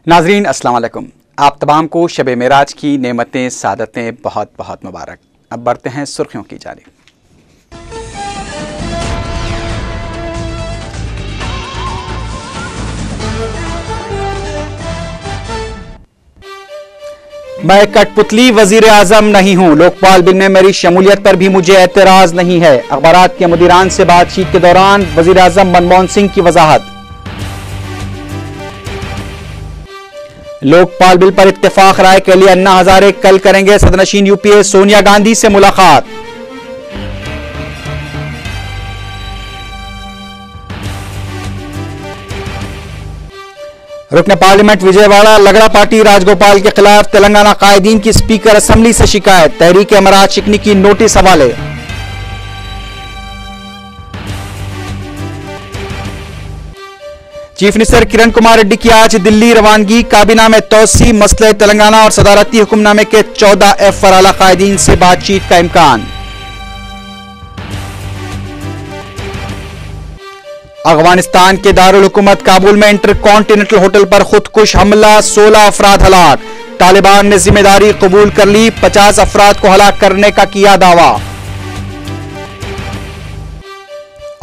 नाजरीन अस्सलाम वालेकुम। आप तमाम को शब मेराज की नेमतें सादतें बहुत बहुत मुबारक। अब बढ़ते हैं सुर्खियों की जानिब। मैं कठपुतली वजीर आजम नहीं हूं, लोकपाल बिल में मेरी शमूलियत पर भी मुझे एतराज नहीं है। अखबारात के मुदीरान से बातचीत के दौरान वजीर आजम मनमोहन सिंह की वजाहत। लोकपाल बिल पर इत्तेफाक राय के लिए अन्ना हजारे कल करेंगे सदनशीन यूपीए सोनिया गांधी से मुलाकात। रुकन पार्लियामेंट विजयवाड़ा लगड़ा पार्टी राजगोपाल के खिलाफ तेलंगाना कायदीन की स्पीकर असेंबली से शिकायत। तहरीक अमरात शिकनी की नोटिस हवाले। चीफ मिनिस्टर किरण कुमार रेड्डी की आज दिल्ली रवानगी। काबीना में तोसी, मसले तेलंगाना और सदारती हुक्मनामे के 14F पर आला कायदीन से बातचीत का इम्कान। अफगानिस्तान के दारुल हुकूमत काबुल में इंटरकॉन्टिनेंटल होटल पर खुदकुश हमला, 16 अफराद हलाक। तालिबान ने जिम्मेदारी कबूल कर ली, 50 अफराद को हलाक करने का किया दावा।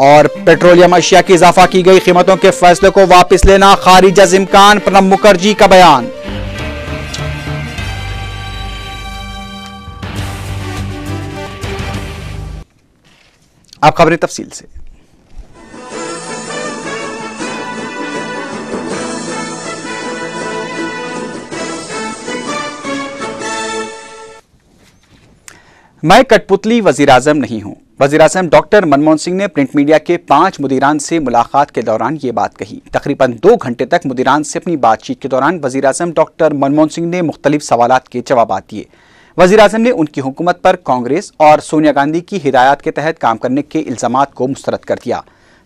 और पेट्रोलियम अशिया की इजाफा की गई कीमतों के फैसले को वापस लेना खारिज अज इम्कान, प्रणब मुखर्जी का बयान। अब खबरें तफसील से। मैं कठपुतली वजीर आजम नहीं हूं। वजीर आजम डॉक्टर मनमोहन सिंह ने प्रिंट मीडिया के 5 मुदीरान से मुलाकात के दौरान ये बात कही। तकरीबन 2 घंटे तक मुदीरान से अपनी बातचीत के दौरान वजीर आजम डॉक्टर मनमोहन सिंह ने मुख्तलिफ सवालात के जवाब दिए। वजीर आजम ने उनकी हुकूमत पर कांग्रेस और सोनिया गांधी की हिदायत के तहत काम करने के इल्जामात को मुस्तरद कर दिया।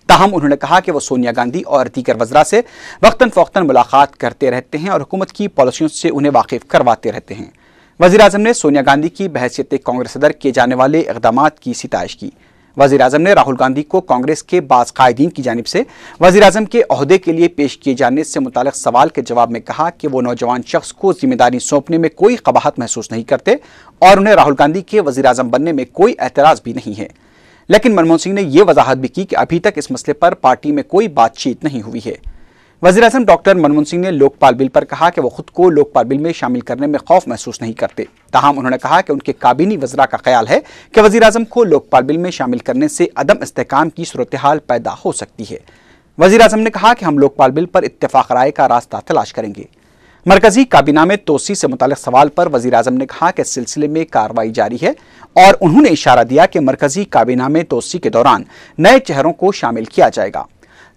ताहम उन्होंने कहा कि वो सोनिया गांधी और दीगर वज़रा से वक्तन फ़ौक्तन मुलाकात करते रहते हैं और हुकूमत की पॉलिसियों से उन्हें वाकिफ करवाते रहते हैं। वज़ीर आज़म ने सोनिया गांधी की बहैसियत कांग्रेस सदर किए जाने वाले इक़दामात की सिताइश की। वज़ीर आज़म ने राहुल गांधी को कांग्रेस के बाज़ कायदीन की जानिब से वज़ीर आज़म के ओहदे के लिए पेश किए जाने से मुताल्लिक़ सवाल के जवाब में कहा कि वो नौजवान शख्स को जिम्मेदारी सौंपने में कोई कबाहत महसूस नहीं करते और उन्हें राहुल गांधी के वज़ीर आज़म बनने में कोई एतराज़ भी नहीं है। लेकिन मनमोहन सिंह ने यह वजाहत भी की कि अभी तक इस मसले पर पार्टी में कोई बातचीत नहीं हुई है। वज़ीर आज़म डॉक्टर मनमोहन सिंह ने लोकपाल बिल पर कहा कि वो खुद को लोकपाल बिल में शामिल करने में खौफ महसूस नहीं करते। ताहम उन्होंने कहा कि उनके काबीनी वज़रा का ख्याल है कि वज़ीर आज़म को लोकपाल बिल में शामिल करने से अदम इस्तेहकाम की सूरत हाल पैदा हो सकती है। वज़ीर आज़म ने कहा कि हम लोकपाल बिल पर इत्तेफाक राय का रास्ता तलाश करेंगे। मरकजी काबीना में तोसी से मुताल्लिक़ सवाल पर वज़ीर आज़म ने कहा कि इस सिलसिले में कार्रवाई जारी है और उन्होंने इशारा दिया कि मरकजी काबीना में तोसी के दौरान नए चेहरों को शामिल किया जाएगा।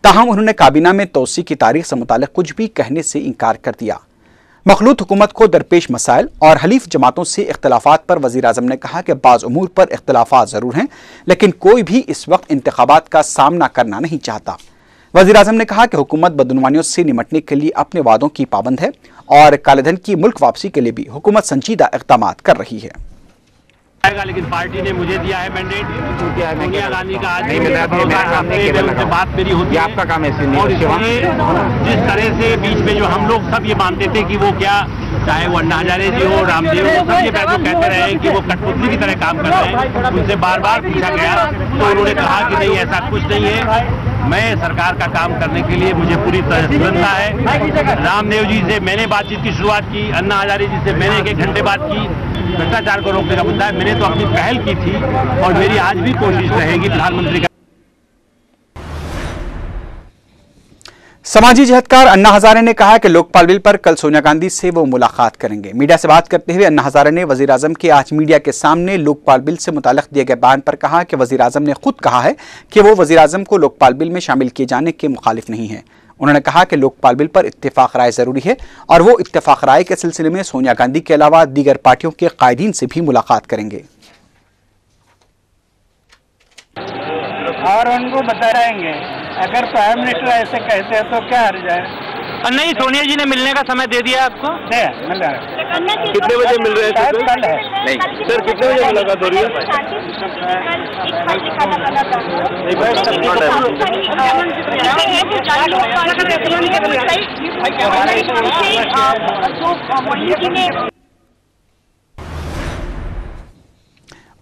ताहम उन्होंने काबीना में तोसी की तारीख से मुताल्लिक़ कुछ भी कहने से इनकार कर दिया। मखलूत हुकूमत को दरपेश मसाइल और हलीफ जमातों से इख्तलाफात पर वज़ीर आज़म ने कहा कि बाज़ उमूर पर इख्तलाफात ज़रूर हैं, लेकिन कोई भी इस वक्त इंतखाबात का सामना करना नहीं चाहता। वज़ीर आज़म ने कहा कि हुकूमत बदनुमानियों से निमटने के लिए अपने वादों की पाबंद है और कालेधन की मुल्क वापसी के लिए भी हुकूमत संजीदा इक़दाम कर रही है। लेकिन पार्टी ने मुझे दिया है मैंडेट। सोनिया गांधी का आज उनसे बात मेरी होती है, आपका काम है। और जिस तरह से बीच में जो हम लोग सब ये मानते थे कि वो क्या, चाहे वो अन्ना हजारे जी हो, रामदेव हो, सब ये कहते रहे कि वो कठपुतली की तरह काम कर रहे हैं। उनसे बार बार पूछा गया तो उन्होंने कहा कि नहीं, ऐसा कुछ नहीं है। मैं सरकार का काम करने के लिए मुझे पूरी प्रसन्नता है। रामदेव जी से मैंने बातचीत की शुरुआत की, अन्ना हजारे जी से मैंने 1 घंटे बात की। भ्रष्टाचार को रोकने का मुद्दा है, मैंने तो अपनी पहल की थी और मेरी आज भी कोशिश रहेगी प्रधानमंत्री का। समाजी जहदकार अन्ना हजारे ने कहा कि लोकपाल बिल पर कल सोनिया गांधी से वो मुलाकात करेंगे। मीडिया से बात करते हुए अन्ना हजारे ने वज़ीर आज़म के आज मीडिया के सामने लोकपाल बिल से मुताल्लिक़ दिए गए बयान पर कहा कि वज़ीर आज़म ने खुद कहा है कि वो वज़ीर आज़म को लोकपाल बिल में शामिल किए जाने के मुखालिफ नहीं है। उन्होंने कहा कि लोकपाल बिल पर इत्तेफाक राय जरूरी है और वो इत्तेफाक राय के सिलसिले में सोनिया गांधी के अलावा दीगर पार्टियों के कायदीन से भी मुलाकात करेंगे और उनको बता रहेंगे। अगर प्राइम मिनिस्टर ऐसे कहते हैं तो क्या हर्ज है? नहीं, सोनिया जी ने मिलने का समय दे दिया आपको? मिल रहा है। कितने बजे मिल रहे हैं सर? नहीं सर, कितने बजे मुलाकात हो रही है?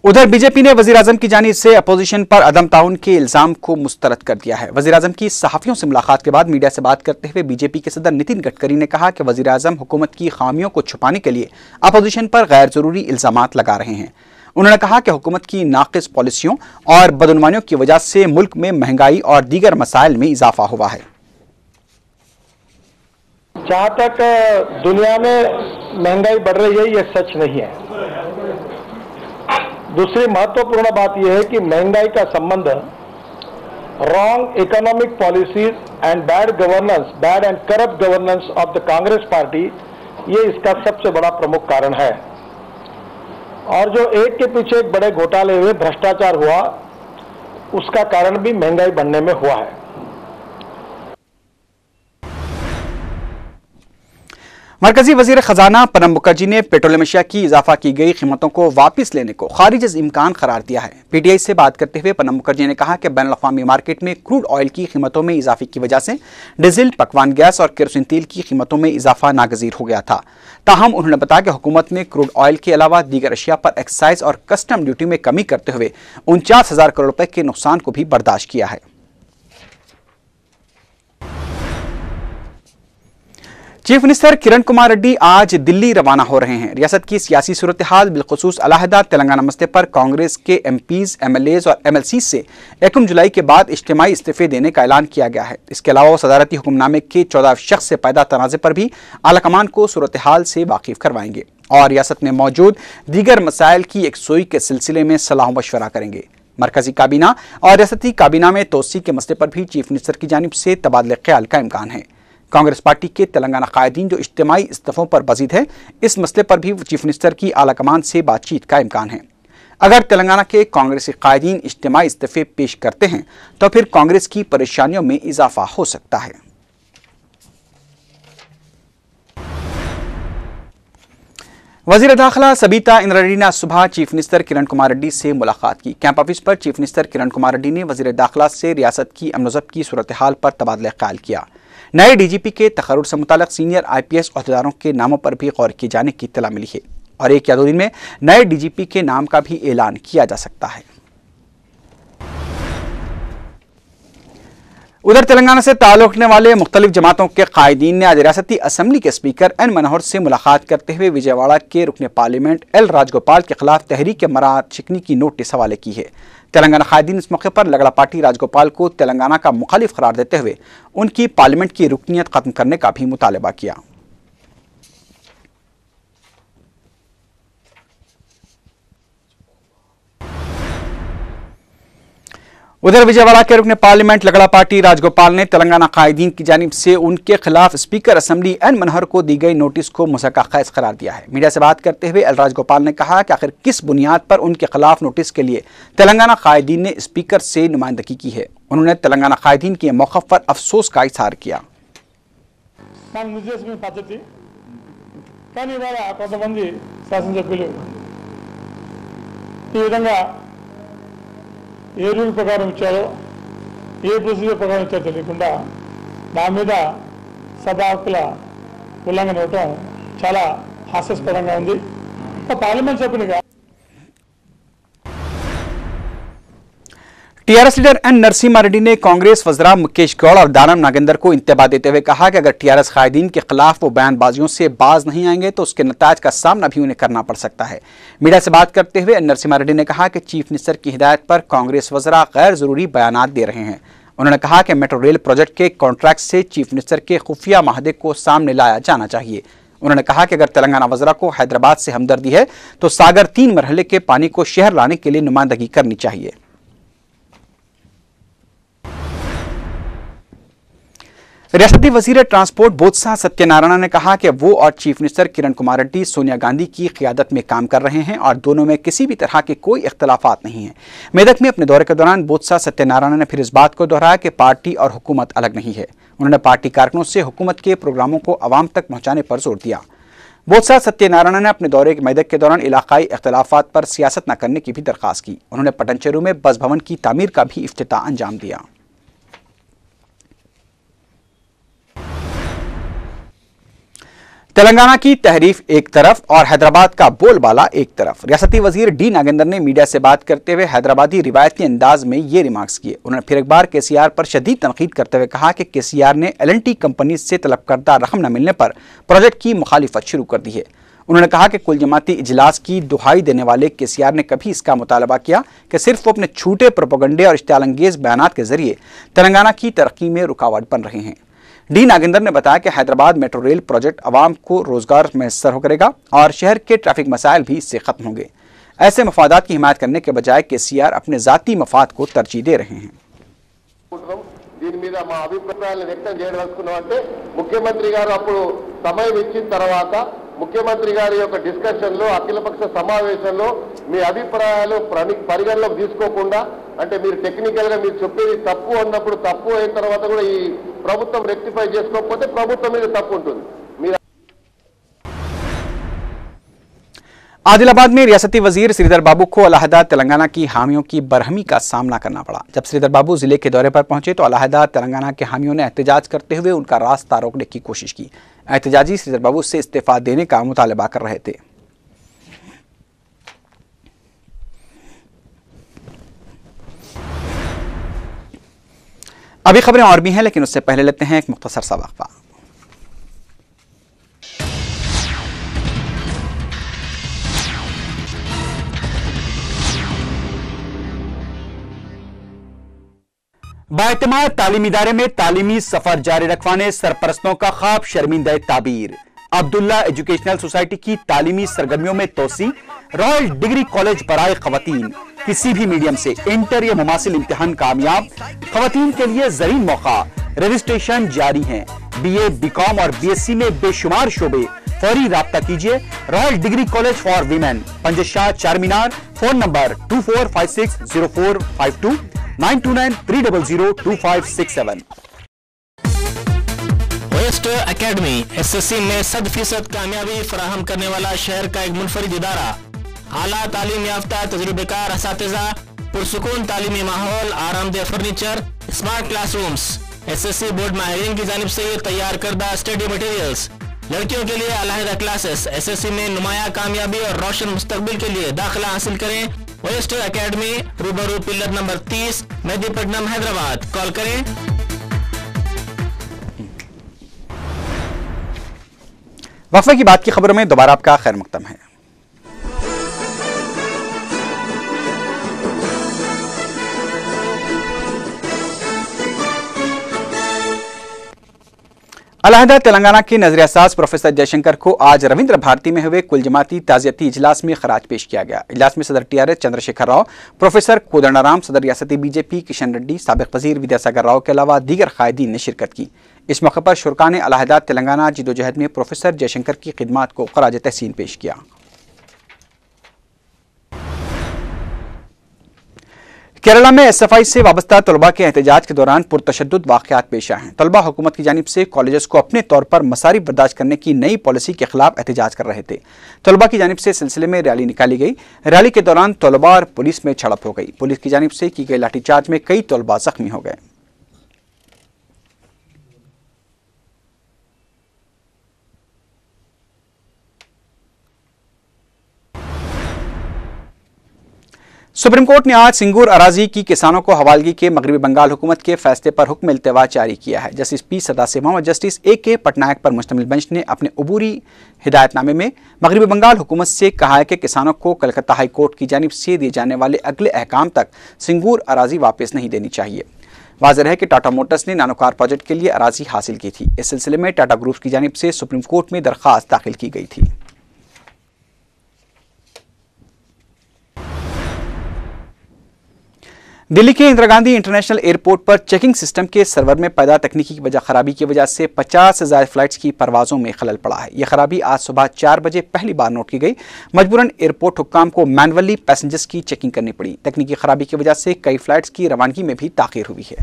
उधर बीजेपी ने वजीर आजम की जानिब से अपोजिशन पर अदम ताउन के इल्जाम को मुस्तरद कर दिया है। वजीर आजम की सहाफियों से मुलाकात के बाद मीडिया से बात करते हुए बीजेपी के सदर नितिन गडकरी ने कहा कि वजीर आजम हुकूमत की खामियों को छुपाने के लिए अपोजिशन पर गैर जरूरी इल्जामात लगा रहे हैं। उन्होंने कहा कि हुकूमत की नाकिस पॉलिसियों और बदनुमानियों की वजह से मुल्क में महंगाई और दीगर मसाइल में इजाफा हुआ है। जहां तक दुनिया में महंगाई बढ़ रही है, यह सच नहीं है। दूसरी महत्वपूर्ण बात यह है कि महंगाई का संबंध wrong economic policies and bad and corrupt governance of the Congress party, ये इसका सबसे बड़ा प्रमुख कारण है। और जो एक के पीछे एक बड़े घोटाले हुए, भ्रष्टाचार हुआ, उसका कारण भी महंगाई बढ़ने में हुआ है। मरकजी वजीर खजाना प्रणब मुखर्जी ने पेट्रोलियम अशिया की इजाफा की गई कीमतों को वापस लेने को खारिज अज इम्कान करार दिया है। पीटीआई से बात करते हुए प्रणब मुखर्जी ने कहा कि बैन अल-अक़वामी मार्केट में क्रूड ऑयल की कीमतों में इजाफे की वजह से डीजल, पकवान गैस और केरोसिन तेल की कीमतों में इजाफा नागजीर हो गया था। ताहम उन्होंने बताया कि हुकूमत ने क्रूड ऑयल के अलावा दीगर अशिया पर एक्साइज और कस्टम ड्यूटी में कमी करते हुए 49,000 करोड़ रुपए के नुकसान को भी बर्दाश्त किया है। चीफ मिनिस्टर किरण कुमार रेड्डी आज दिल्ली रवाना हो रहे हैं। रियासत की सियासी सूरत हाल बिलखुसूस अलहदा तेलंगाना मसले पर कांग्रेस के एमपीज, एमएलएज और एमएलसी से 1 जुलाई के बाद इज्तिमाई इस्तीफे देने का ऐलान किया गया है। इसके अलावा वो सदारती हुक्मनामे के 14 शख्स से पैदा तनाज़े पर भी आलाकमान को सूरत हाल से वाकिफ करवाएंगे और रियासत में मौजूद दीगर मसाइल की यकसुई के सिलसिले में सलाह मशवरा करेंगे। मरकजी काबीना और रियासती काबीना में तोसी के मसले पर भी चीफ मिनिस्टर की जानिब से तबादले ख्याल का इम्कान है। कांग्रेस पार्टी के तेलंगाना कायदीन जो इज्तिमाई इस्तीफों पर बजीद है, इस मसले पर भी चीफ मिनिस्टर की आलाकमान से बातचीत का इम्कान है। अगर तेलंगाना के कांग्रेसी कायदीन इज्तिमाई इस्तीफे पेश करते हैं तो फिर कांग्रेस की परेशानियों में इजाफा हो सकता है। वजीर दाखिला सबीता इंद्रा रेड्डी ने सुबह चीफ मिनिस्टर किरण कुमार रेड्डी से मुलाकात की। कैंप ऑफिस पर चीफ मिनिस्टर किरण कुमार रेड्डी ने वजीर दाखिला से रियासत की अमन ज़ब्त की सूरत हाल पर तबादला ख्याल किया। नए डीजीपी के तकर्रुर से मुताल्लिक़ सीनियर आईपीएस अहदेदारों के नामों पर भी गौर किए जाने की इत्तला मिली है और 1 या 2 दिन में नए डीजीपी के नाम का भी ऐलान किया जा सकता है। उधर तेलंगाना से ताल्लुक़ रखने वाले मुख्तलिफ जमातों के कायदीन ने आज रियासती असम्बली के स्पीकर एन मनोहर से मुलाकात करते हुए विजयवाड़ा के रुकने पार्लियामेंट एल राजगोपाल के खिलाफ तहरीक मरार शिकनी की नोटिस हवाले की है। तेलंगाना कायदीन इस मौके पर लगड़ापाटी राजगोपाल को तेलंगाना का मुखालिफ करार देते हुए उनकी पार्लियामेंट की रुकनीत खत्म करने का भी मुतालबा किया। उधर विजयवाड़ा के रुकने पार्लियामेंट लगड़ापाटी राजगोपाल ने तेलंगाना कायदीन की जानिब से उनके खिलाफ स्पीकर असेंबली एन मनोहर को दी गई नोटिस को मुज़क्का-ख़ैज़ करार दिया है। मीडिया से बात करते हुए एल राजगोपाल ने कहा कि आखिर किस बुनियाद पर उनके खिलाफ नोटिस के लिए तेलंगाना कायदीन ने स्पीकर से नुमाइंदगी की है। उन्होंने तेलंगाना कायदीन के मौक़िफ़ पर अफसोस का इज़हार किया। ఏ రూల్ ప్రకారం ఇచ్చారో, ఏ ప్రొసీజర్ ప్రకారం ఇచ్చారో తెలియకుండా నా మీద సభ హక్కుల ఉల్లంఘన అవటం చాలా హాస్యాస్పదంగా ఉంది. పార్లమెంట్ సభ్యునిగా टीआरएस लीडर एन नरसिम्हा रेड्डी ने कांग्रेस वज़रा मुकेश गौड़ और दानम नागेंद्र को इंतबाह देते हुए कहा कि अगर टीआरएस कायदीन के खिलाफ वो बयानबाजियों से बाज नहीं आएंगे तो उसके नताज का सामना भी उन्हें करना पड़ सकता है। मीडिया से बात करते हुए एन नरसिम्हा रेड्डी ने कहा कि चीफ मिनिस्टर की हिदायत पर कांग्रेस वज़रा गैर जरूरी बयानात दे रहे हैं। उन्होंने कहा कि मेट्रो रेल प्रोजेक्ट के कॉन्ट्रैक्ट से चीफ मिनिस्टर के खुफिया माहदे को सामने लाया जाना चाहिए। उन्होंने कहा कि अगर तेलंगाना वज़रा को हैदराबाद से हमदर्दी है तो सागर 3 मरहले के पानी को शहर लाने के लिए नुमाइंदगी करनी चाहिए। रियासती वजीर ट्रांसपोर्ट बोत्सा सत्यनारायण ने कहा कि वो और चीफ मिनिस्टर किरण कुमार रेड्डी सोनिया गांधी की क़ियादत में काम कर रहे हैं और दोनों में किसी भी तरह के कोई इख्तलाफात नहीं हैं। मेदक में अपने दौरे के दौरान बोत्सा सत्यनारायण ने फिर इस बात को दोहराया कि पार्टी और हुकूमत अलग नहीं है। उन्होंने पार्टी कारकुनों से हुकूमत के प्रोग्रामों को आवाम तक पहुँचाने पर जोर दिया। बोत्सा सत्यनारायण ने अपने दौरे के मेदक के दौरान इलाकाई इख्तिलाफात पर सियासत न करने की भी दरख्वास्त की। उन्होंने पटनचेरू में बस भवन की तामीर का भी इफ्तिताह अंजाम दिया। तेलंगाना की तहरीफ एक तरफ और हैदराबाद का बोलबाला एक तरफ। रियासती वजीर डी नागेंद्र ने मीडिया से बात करते हुए हैदराबादी रिवायती अंदाज में ये रिमार्क्स किए। उन्होंने फिर एक बार केसीआर पर शदीद तनकीद करते हुए कहा कि केसीआर ने एल&टी कंपनी से तलब करदा रकम न मिलने पर प्रोजेक्ट की मुखालिफत शुरू कर दी है। उन्होंने कहा कि कुल जमाती इजलास की दुहाई देने वाले केसीआर ने कभी इसका मुतालबा किया कि सिर्फ वो अपने छूटे प्रोपेगेंडे और इश्तियालंगेज बयानात के जरिए तेलंगाना की तरक्की में रुकावट बन रहे हैं। डी नागेंद्र ने बताया कि हैदराबाद मेट्रो रेल प्रोजेक्ट अवाम को रोजगार मैसर करेगा और शहर के ट्रैफिक मसाइल भी इससे खत्म होंगे। ऐसे मफादात की हिमायत करने के बजाय केसीआर अपने जाती मफाद को तरजीह दे रहे हैं। దీని మీద మా అభిప్రాయాలను వ్యక్తం చేయదలుచుకున్నామంటే ముఖ్యమంత్రి గారు అప్పుడు సమయం ఇచ్చిన తర్వాత ముఖ్యమంత్రి గారి యొక్క డిస్కషన్ లో అఖిలపక్ష సమావేశంలో మీ అభిప్రాయాలు పరిగణలోకి తీసుకోకుండా అంటే మీరు టెక్నికల్ గా మీరు చెప్పేది తప్పు అన్నప్పుడు తప్పు అయిన తర్వాత కూడా ఈ ప్రభుత్వం రెక్టిఫై చేసుకోకపోతే ప్రభుత్వం మీద తప్పు ఉంటుంది। आदिलाबाद में रियासती वजीर श्रीधर बाबू को अलहदा तेलंगाना की हामियों की बरहमी का सामना करना पड़ा। जब श्रीधर बाबू जिले के दौरे पर पहुंचे तो अलहदा तेलंगाना के हामियों ने एहतजाज करते हुए उनका रास्ता रोकने की कोशिश की। एहतजाजी श्रीधर बाबू से इस्तीफा देने का मुतालबा कर रहे थे। अभी खबरें और भी हैं, लेकिन उससे पहले लेते हैं एक मुख्तसर सा वक्फा। बाएतमाद तालीमी इदारे में तालीमी सफर जारी रखवाने सरपरस्तों का ख्वाब शर्मिंदा ताबीर। अब्दुल्ला एजुकेशनल सोसाइटी की तालीमी सरगर्मियों में तोसी। रॉयल डिग्री कॉलेज बराए खवातीन किसी भी मीडियम से इंटर या मुमासिल इम्तिहान कामयाब। खवातीन के लिए जरीन मौका, रजिस्ट्रेशन जारी है। बीए, बीकॉम और बीएससी में बेशुमार शोबे। फौरी राब्ता कीजिए। Royal degree college for women, Panjeshah, Charminar. Phone number 24560452 9293002567। West academy SSC में 100% कामयाबी फराहम करने वाला शहर का एक मुनफरिद इदारा। आला तालीम याफ्ता तजुर्बेकार असातिज़ा, पुरसुकून तालीमी माहौल, आरामदेह furniture, smart classrooms. SSC board माहिरीन की जानिब से ये तैयार करदा स्टडी मटेरियल्स। लड़कियों के लिए अलहदा क्लासेस। एसएससी में नुमाया कामयाबी और रोशन मुस्तकबिल के लिए दाखिला हासिल करें। वेस्ट एकेडमी, रूबरू pillar number 30, Mehdipatnam, Hyderabad. Call करें। वक्फे की बात की खबरों में दोबारा आपका खैर मकदम है। अलहदा तेलंगाना के नजरियासाज प्रोफेसर जयशंकर को आज रविंद्र भारती में हुए कुल जमाती ताज़ियती इजलास में खराज पेश किया गया। इजलास में सदर टीआरएस चंद्रशेखर राव, प्रोफेसर कोदंडाराम, सदर रियासती बीजेपी किशन रेड्डी, साबिक वजीर विद्यासागर राव के अलावा दीगर कायदीन ने शिरकत की। इस मौके पर शुरका ने अलहदा तेलंगाना जिदोजहद में प्रोफेसर जयशंकर की खिदमात को खराज तहसीन पेश किया। केरला में एसएफआई से वाबस्ता तलबा के एहतजाज के दौरान पुरतशद्दुद वाक़यात पेश आए हैं। तलबा हुकूमत की जानिब से कॉलेजेस को अपने तौर पर मसारिफ बर्दाश्त करने की नई पॉलिसी के खिलाफ एहतजाज कर रहे थे। तलबा की जानिब से सिलसिले में रैली निकाली गई। रैली के दौरान तलबा और पुलिस में झड़प हो गई। पुलिस की जानिब से की गई लाठीचार्ज में कई तलबा जख्मी हो गए। सुप्रीम कोर्ट ने आज सिंगूर अराजी की किसानों को हवालगी के मगरबी बंगाल हुकूमत के फैसले पर हुक्म इल्तिवा जारी किया है। जस्टिस पी सदाशिवम और जस्टिस ए.के. पटनायक पर मुश्तमिल बेंच ने अपने अबूरी हिदायतनामे में मगरबी बंगाल हुकूमत से कहा है कि किसानों को कलकत्ता हाई कोर्ट की जानिब से दिए जाने वाले अगले अहकाम तक सिंगूर अराजी वापस नहीं देनी चाहिए। वाज़ेह है कि टाटा मोटर्स ने नानोकार प्रोजेक्ट के लिए अराजी हासिल की थी। इस सिलसिले में टाटा ग्रुप की जानिब से सुप्रीम कोर्ट में दरख्वास्त दाखिल की गई थी। दिल्ली के इंदिरा गांधी इंटरनेशनल एयरपोर्ट पर चेकिंग सिस्टम के सर्वर में पैदा तकनीकी वजह खराबी की वजह से 50 से ज़्यादा फ्लाइट्स की परवाज़ों में खलल पड़ा है। यह खराबी आज सुबह 4 बजे पहली बार नोट की गई। मजबूरन एयरपोर्ट हुक्काम को मैनुअली पैसेंजर्स की चेकिंग करनी पड़ी। तकनीकी खराबी की वजह से कई फ्लाइट्स की रवानगी में भी ताख़ीर हुई है।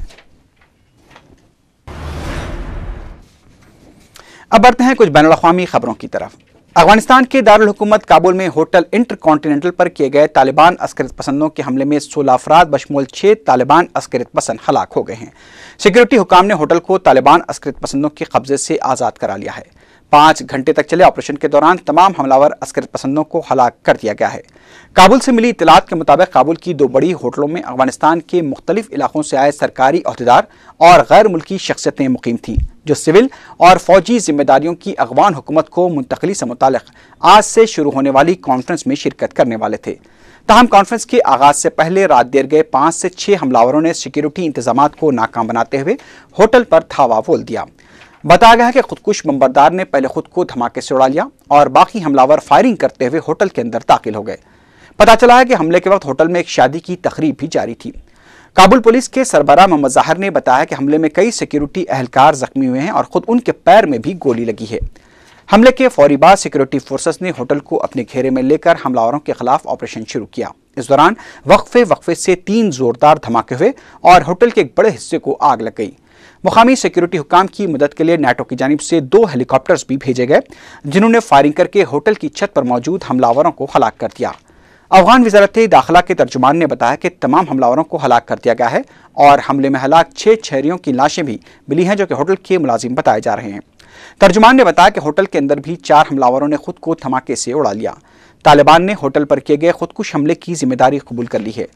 अब बढ़ते हैं कुछ बैनुल अक़वामी खबरों की तरफ। अफगानिस्तान के दारुल हुकूमत काबुल में होटल इंटरकॉन्टिनेंटल पर किए गए तालिबान अस्करित पसंदों के हमले में 16 अफराद बशमूल 6 तालिबान अस्करित पसंद हलाक हो गए हैं। सिक्योरिटी हुकाम ने होटल को तालिबान अस्करित पसंदों के कब्जे से आज़ाद करा लिया है। 5 घंटे तक चले ऑपरेशन के दौरान तमाम हमलावर अस्करित पसंदों को हलाक कर दिया गया है। काबुल से मिली इत्तलात के मुताबिक काबुल की 2 बड़ी होटलों में अफगानिस्तान के मुख्तलिफ इलाकों से आए सरकारी ओहदेदार और गैर मुल्की शख्सियतें मुकीम थीं, जो सिविल और फौजी जिम्मेदारियों की अफगान हुकूमत को मुंतकली से मुतालिक आज से शुरू होने वाली कॉन्फ्रेंस में शिरकत करने वाले थे। ताहम कॉन्फ्रेंस के आगाज से पहले रात देर गए 5 से 6 हमलावरों ने सिक्योरिटी इंतजामात को नाकाम बनाते हुए होटल पर धावा बोल दिया। बताया गया है कि खुदकुश बम्बरदार ने पहले खुद को धमाके से उड़ा लिया और बाकी हमलावर फायरिंग करते हुए होटल के अंदर दाखिल हो गए। पता चला है कि हमले के वक्त होटल में एक शादी की तकरीब भी जारी थी। काबुल पुलिस के सरबराह मोहम्मद ज़ाहिर ने बताया कि हमले में कई सिक्योरिटी एहलकार जख्मी हुए हैं और खुद उनके पैर में भी गोली लगी है। हमले के फौरी बाद सिक्योरिटी फोर्सेस ने होटल को अपने घेरे में लेकर हमलावरों के खिलाफ ऑपरेशन शुरू किया। इस दौरान वक्फे से 3 जोरदार धमाके हुए और होटल के एक बड़े हिस्से को आग लग गई। मुकामी सिक्योरिटी हुकाम की मदद के लिए नाटो की जानिब से 2 हेलीकॉप्टर्स भी भेजे गए, जिन्होंने फायरिंग करके होटल की छत पर मौजूद हमलावरों को हलाक कर दिया। अफगान वज़ारत दाखिला के तर्जुमान ने बताया कि तमाम हमलावरों को हलाक कर दिया गया है और हमले में हलाक 6 शहरियों की लाशें भी मिली हैं, जो कि होटल के मुलाजिम बताए जा रहे हैं। तर्जुमान ने बताया कि होटल के अंदर भी 4 हमलावरों ने खुद को धमाके से उड़ा लिया। तालिबान ने होटल पर किए गए खुदकुश हमले की जिम्मेदारी कबूल कर ली है।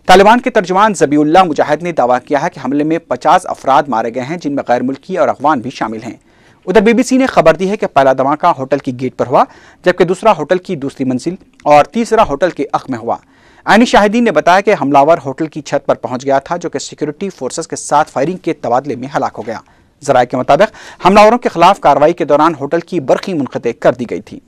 तालिबान के तर्जुमान ज़बीउल्लाह मुजाहिद ने दावा किया है कि हमले में 50 अफराद मारे गए हैं, जिनमें गैर मुल्की और अफगान भी शामिल हैं। उधर BBC ने खबर दी है कि पहला धमाका होटल की गेट पर हुआ, जबकि दूसरा होटल की दूसरी मंजिल और तीसरा होटल के अख में हुआ। आईनी शाहिदीन ने बताया कि हमलावर होटल की छत पर पहुंच गया था, जो कि सिक्योरिटी फोर्सेस के साथ फायरिंग के तबादले में हलाक हो गया। ज़राए के मुताबिक हमलावरों के खिलाफ कार्रवाई के दौरान होटल की बरक़ी मुनक़ते कर दी गई थी।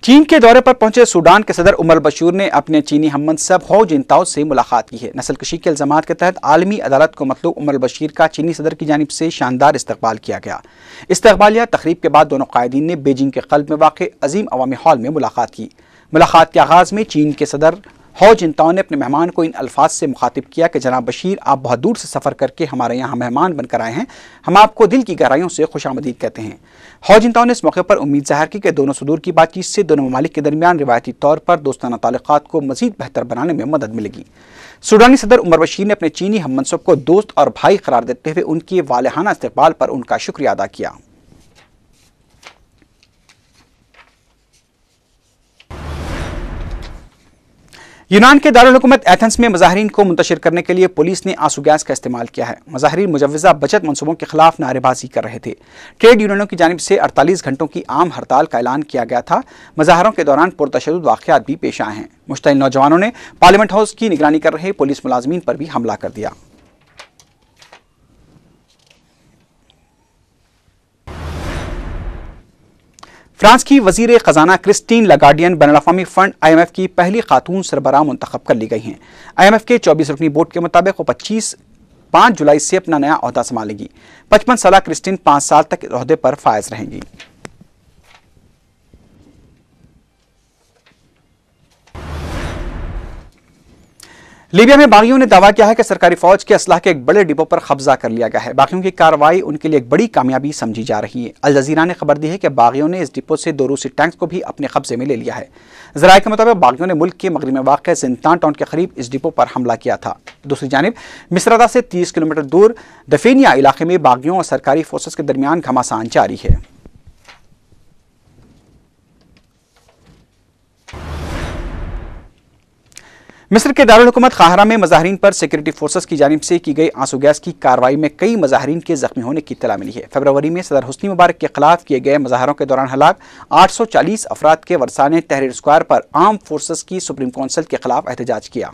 चीन के दौरे पर पहुंचे सूडान के सदर उमर बशीर ने अपने चीनी हममनसब हो जिनताओ से मुलाकात की है। नस्लकशी के इल्जामात के तहत आलमी अदालत को मतलूब उमर बशीर का चीनी सदर की जानिब से शानदार इस्तकबाल किया गया। इस्तकबालिया तकरीब के बाद दोनों कायदीन ने बीजिंग के क़ल्ब में वाक़ अजीम अवामी हॉल में मुलाकात की। मुलाकात के आगाज़ में चीन के सदर हो जिनताओ ने अपने मेहमान को इन अल्फाज से मुखातिब किया कि जनाब बशीर, आप बहुत दूर से सफ़र करके हमारे यहाँ मेहमान बनकर आए हैं, हम आपको दिल की गहराइयों से खुशामदीद कहते हैं। हो जिनताओ ने इस मौके पर उम्मीद जाहिर की कि दोनों सदूर की बातचीत से दोनों ममालिक के दरमियान रिवायती तौर पर दोस्ताना ताल्लुकात को मजीद बेहतर बनाने में मदद मिलेगी। सूडानी सदर उमर बशीर ने अपने चीनी हममनसब को दोस्त और भाई करार देते हुए उनके वालेहाना इस्तकबाल पर उनका शुक्रिया अदा किया। यूनान के दारुल हुकूमत एथेंस में मुजाहिरीन को मुंतशिर करने के लिए पुलिस ने आंसू गैस का इस्तेमाल किया है। मुजाहिरीन मुजव्वज़ा बचत मनसूबों के खिलाफ नारेबाजी कर रहे थे। ट्रेड यूनियनों की जानिब से 48 घंटों की आम हड़ताल का ऐलान किया गया था। मुजाहरों के दौरान पुरतशद्दुद वाक़यात भी पेश आए हैं। मुश्तइल नौजवानों ने पार्लियामेंट हाउस की निगरानी कर रहे पुलिस मुलाजमीन पर भी हमला कर दिया। फ्रांस की वजीर खजाना क्रिस्टीन लगार्डियन बैनुल-अक़वामी फंड IMF की पहली खातून सरबराह मुंतखब कर ली गई हैं। IMF के 24 रुकनी बोर्ड के मुताबिक वो 5 जुलाई से अपना नया ओहदा संभालेगी। 55 साल क्रिस्टीन 5 साल तक इस ओहदे पर फायज रहेंगी। लीबिया में बागियों ने दावा किया है कि सरकारी फौज के असलाह के एक बड़े डिपो पर कब्जा कर लिया गया है। बागियों की कार्रवाई उनके लिए एक बड़ी कामयाबी समझी जा रही है। अल जज़ीरा ने खबर दी है कि बागियों ने इस डिपो से 2 रूसी टैंक्स को भी अपने कब्जे में ले लिया है। ज़राए के मुताबिक बागियों ने मुल्क के मगरिब में वाक़ ज़िंतान टाउन के करीब इस डिपो पर हमला किया था। दूसरी जानिब मिस्रदा से 30 किलोमीटर दूर दफेनिया इलाके में बागियों और सरकारी फोर्सेस के दरमियान घमासान जारी है। मिस्र के दारुल हुकूमत काहिरा में मुजाहिरीन पर सिक्योरिटी फोर्सेस की जानिब से की गई आंसू गैस की कार्रवाई में कई मुजाहिरीन के जख्मी होने की इत्तला मिली है। फरवरी में सदर हुस्नी मुबारक के खिलाफ किए गए मुजाहरों के दौरान हलाक 840 अफराद के वर्सा ने तहरीर स्क्वायर पर आर्म फोर्सेस की सुप्रीम काउंसिल के खिलाफ एहतजाज किया।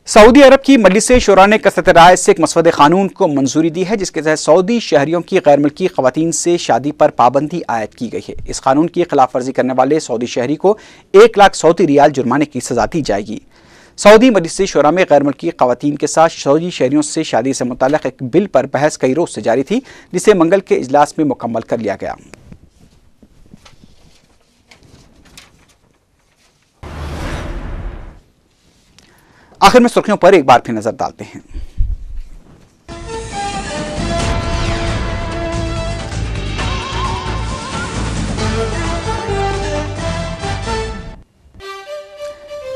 सऊदी अरब की मजलिस शूरा ने कसरत राय से एक मसवदे कानून को मंजूरी दी है, जिसके तहत सऊदी शहरियों की गैर मुल्की खवातीन से शादी पर पाबंदी आयद की गई है। इस कानून की खिलाफ वर्जी करने वाले सऊदी शहरी को 1 लाख सऊदी रियाल जुर्माने की सजा दी जाएगी। सऊदी मजलिस शूरा में गैर मुल्की खवातीन के साथ सऊदी शहरियों से शादी से मुताल्लिक़ एक बिल पर बहस कई रोज से जारी थी, जिसे मंगल के इजलास में मुकम्मल कर लिया गया। आखिर में सुर्खियों पर एक बार फिर नजर डालते हैं।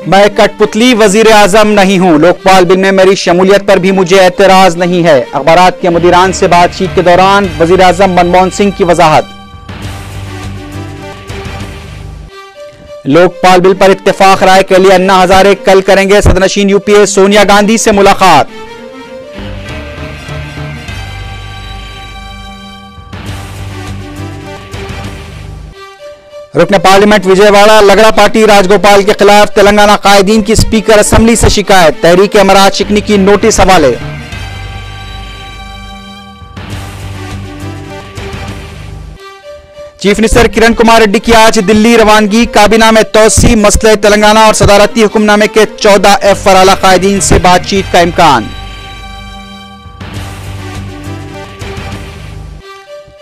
मैं कठपुतली वजीर आजम नहीं हूं, लोकपाल बिल में मेरी शमूलियत पर भी मुझे एतराज नहीं है। अखबारात के मुदीरान से बातचीत के दौरान वजीर आजम मनमोहन सिंह की वजाहत। लोकपाल बिल पर इत्तेफाक राय के लिए अन्ना हजारे कल करेंगे सदनशीन यूपीए सोनिया गांधी से मुलाकात। रुकन पार्लियामेंट विजयवाड़ा लगड़ा पार्टी राजगोपाल के खिलाफ तेलंगाना कायदीन की स्पीकर असेंबली से शिकायत, तहरीक अमरात शिकनी की नोटिस हवाले। चीफ मिनिस्टर किरण कुमार रेड्डी की आज दिल्ली रवानगी, काबीना में तौसी, मसले तेलंगाना और सदारती हुक्मनामे के 14F पर आला कायदीन से बातचीत का इम्कान।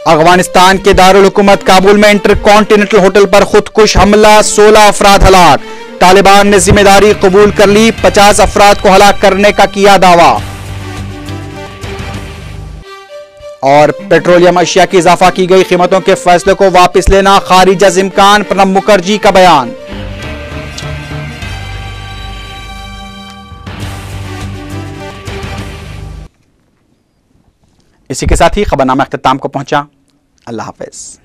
अफगानिस्तान के दारुल हुकूमत काबुल में इंटर कॉन्टिनेंटल होटल पर खुदकुश हमला, 16 अफराद हलाक। तालिबान ने जिम्मेदारी कबूल कर ली, 50 अफराद को हलाक करने का किया दावा। और पेट्रोलियम अशिया की इजाफा की गई कीमतों के फैसले को वापस लेना खारिज अज इम्कान, प्रणब मुखर्जी का बयान। इसी के साथ ही खबरनामा इख्तिताम को पहुंचा। अल्लाह हाफिज।